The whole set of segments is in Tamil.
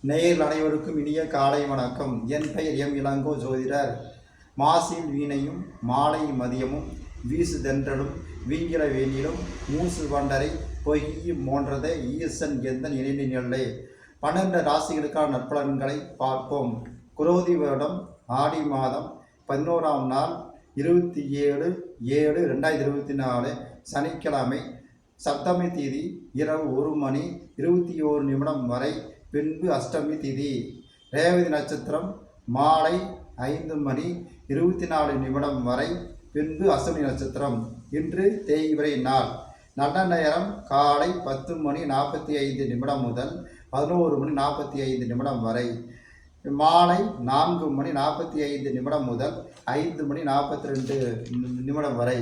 நேயர்கள் அனைவருக்கும் இனிய காலை வணக்கம். என் பெயர் எம் இளங்கோ ஜோதிடர். மாசில் வீணையும் மாலை மதியமும் வீசு தென்றலும் வீங்கிற வேணிலும் மூசு வண்டரை பொய்யும் போன்றதை ஈசன் எந்தன் இணைந்த நிலை 12 ராசிகளுக்கான நற்பலன்களை பார்ப்போம். குரோதி வருடம் ஆடி மாதம் 11ஆம் நாள் 27/7/2024 சனிக்கிழமை, சப்தமி திதி இரவு 1:21 வரை, பின்பு அஷ்டமி திதி. ரேவதி நட்சத்திரம் மாலை 5:24 வரை, பின்பு அஷ்டமி நட்சத்திரம். இன்று தேய்பிறை நாள். நல்ல நேரம் காலை 10:45 முதல் 11:45 வரை, மாலை 4:45 முதல் 5:42 வரை.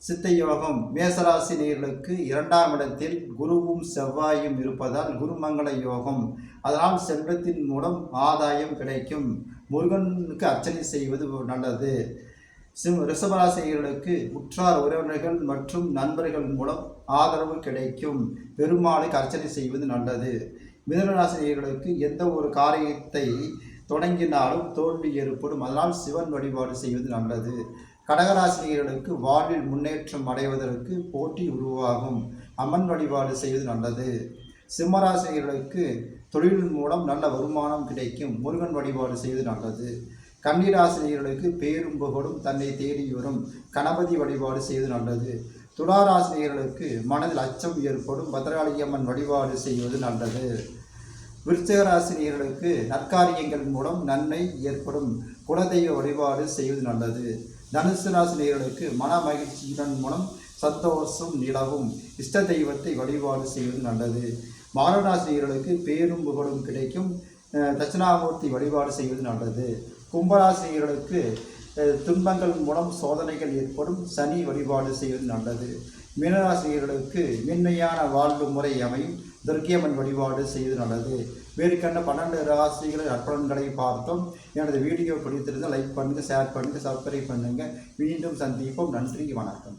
சித்த யோகம். மேசராசி நேயர்களுக்கு 2ஆம் இடத்தில் குருவும் செவ்வாயும் இருப்பதால் குருமங்கள யோகம். அதனால் செல்வத்தின் மூலம் ஆதாயம் கிடைக்கும். முருகனுக்கு அர்ச்சனை செய்வது நல்லது. ரிஷபராசினியர்களுக்கு உற்றார் உறவினர்கள் மற்றும் நண்பர்கள் மூலம் ஆதரவு கிடைக்கும். பெருமாளுக்கு அர்ச்சனை செய்வது நல்லது. மிதுனராசினியர்களுக்கு எந்த ஒரு காரியத்தை தொடங்கினாலும் தோல்வி ஏற்படும். அதனால் சிவன் வழிபாடு செய்வது நல்லது. கடகராசினியர்களுக்கு வாழ்வில் முன்னேற்றம் அடைவதற்கு போட்டி உருவாகும். அம்மன் வழிபாடு செய்வது நல்லது. சிம்மராசினியர்களுக்கு தொழில் மூலம் நல்ல வருமானம் கிடைக்கும். முருகன் வழிபாடு செய்வது நல்லது. கன்னிராசினியர்களுக்கு பேரும் புகழும் தன்னை தேடி வரும். கணபதி வழிபாடு செய்வது நல்லது. துளாராசினியர்களுக்கு மனதில் அச்சம் ஏற்படும். பத்ரகாளியம்மன் வழிபாடு செய்வது நல்லது. விருச்சிகராசினியர்களுக்கு நற்காரியங்கள் மூலம் நன்மை ஏற்படும். குலதெய்வ வழிபாடு செய்வது நல்லது. தனுசு ராசினியர்களுக்கு மன மகிழ்ச்சியின் மூலம் சந்தோஷம் நிலவும். இஷ்ட தெய்வத்தை வழிபாடு செய்வது நல்லது. மகராசினியர்களுக்கு பேரும் புகழும் கிடைக்கும். தட்சிணாமூர்த்தி வழிபாடு செய்வது நல்லது. கும்பராசினியர்களுக்கு துன்பங்கள் மூலம் சோதனைகள் ஏற்படும். சனி வழிபாடு செய்வது நல்லது. மீனராசினியர்களுக்கு மென்மையான வாழ்வு முறை அமையும். துர்க்கியம்மன் வழிபாடு செய்வது நல்லது. மேற்கண்ட 12 ராசிகளின் நற்பலன்களை பார்த்தோம். எனது வீடியோ பிடித்திருந்தால் லைக் பண்ணுங்கள், ஷேர் பண்ணுங்கள், சப்ஸ்கிரைப் பண்ணுங்கள். மீண்டும் சந்திப்போம். நன்றி, வணக்கம்.